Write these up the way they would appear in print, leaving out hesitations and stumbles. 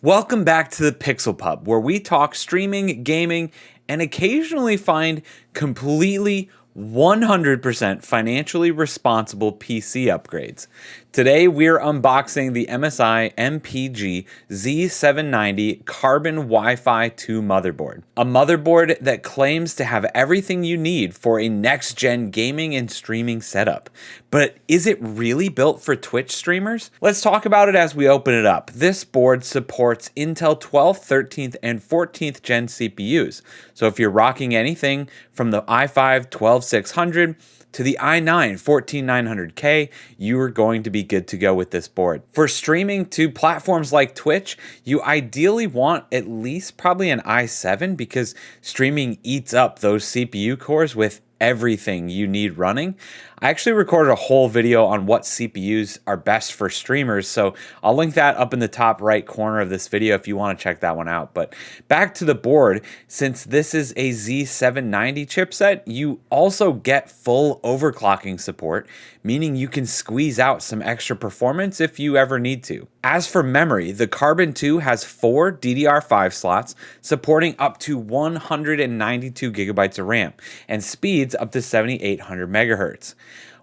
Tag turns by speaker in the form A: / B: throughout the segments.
A: Welcome back to the Pixel Pub, where we talk streaming, gaming, and occasionally find completely 100% financially responsible PC upgrades. Today we're unboxing the MSI MPG Z790 Carbon Wi-Fi 2 motherboard. A motherboard that claims to have everything you need for a next-gen gaming and streaming setup. But is it really built for Twitch streamers? Let's talk about it as we open it up. This board supports Intel 12th, 13th, and 14th gen CPUs. So if you're rocking anything from the i5 12600 to the i9 14900K, you are going to be good to go with this board. For streaming to platforms like Twitch, you ideally want at least probably an i7 because streaming eats up those CPU cores with everything you need running. I actually recorded a whole video on what CPUs are best for streamers, so I'll link that up in the top right corner of this video if you want to check that one out. But back to the board, since this is a Z790 chipset, you also get full overclocking support, meaning you can squeeze out some extra performance if you ever need to. As for memory, the Carbon 2 has 4 DDR5 slots supporting up to 192 gigabytes of RAM and speeds up to 7800 megahertz.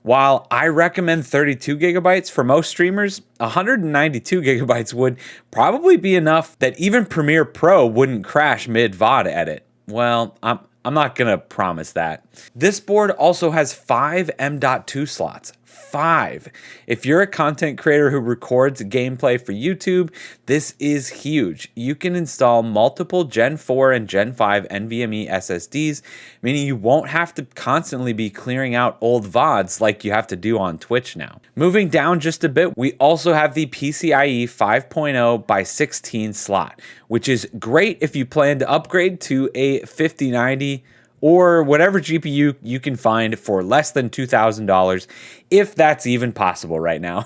A: While I recommend 32 gigabytes for most streamers, 192 gigabytes would probably be enough that even Premiere Pro wouldn't crash mid-VOD edit. Well, I'm not gonna promise that. This board also has 5 M.2 slots. 5. If you're a content creator who records gameplay for YouTube, this is huge. You can install multiple Gen 4 and Gen 5 NVMe SSDs, meaning you won't have to constantly be clearing out old VODs like you have to do on Twitch now. Moving down just a bit, we also have the PCIe 5.0 by 16 slot, which is great if you plan to upgrade to a 5090 or whatever GPU you can find for less than $2,000, if that's even possible right now.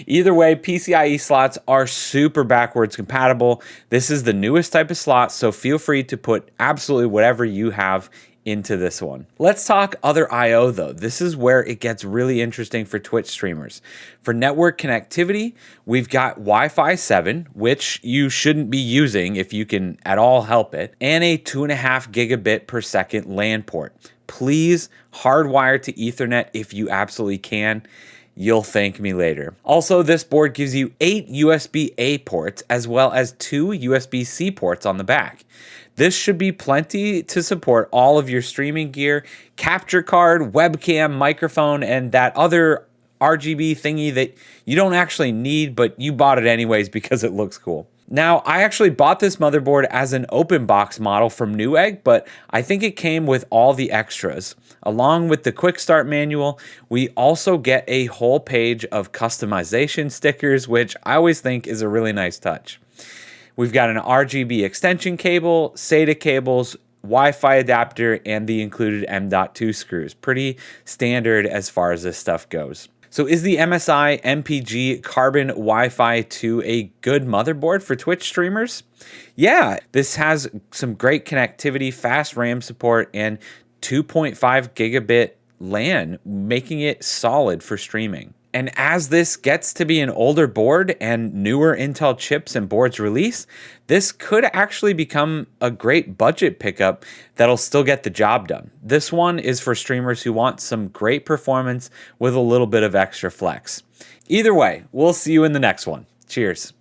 A: Either way, PCIe slots are super backwards compatible. This is the newest type of slot, so feel free to put absolutely whatever you have into this one. Let's talk other I/O though. This is where it gets really interesting for Twitch streamers. For network connectivity, we've got Wi-Fi 7, which you shouldn't be using if you can at all help it, and a 2.5 gigabit per second LAN port. Please hardwire to Ethernet if you absolutely can. You'll thank me later. Also, this board gives you 8 USB-A ports as well as 2 USB-C ports on the back. This should be plenty to support all of your streaming gear, capture card, webcam, microphone, and that other RGB thingy that you don't actually need, but you bought it anyways because it looks cool. Now, I actually bought this motherboard as an open box model from Newegg, but I think it came with all the extras. Along with the quick start manual, we also get a whole page of customization stickers, which I always think is a really nice touch. We've got an RGB extension cable, SATA cables, Wi-Fi adapter, and the included M.2 screws. Pretty standard as far as this stuff goes. So is the MSI MPG Carbon Wi-Fi 2 a good motherboard for Twitch streamers? Yeah, this has some great connectivity, fast RAM support, and 2.5 gigabit LAN, making it solid for streaming. And as this gets to be an older board and newer Intel chips and boards release, this could actually become a great budget pickup that'll still get the job done. This one is for streamers who want some great performance with a little bit of extra flex. Either way, we'll see you in the next one. Cheers.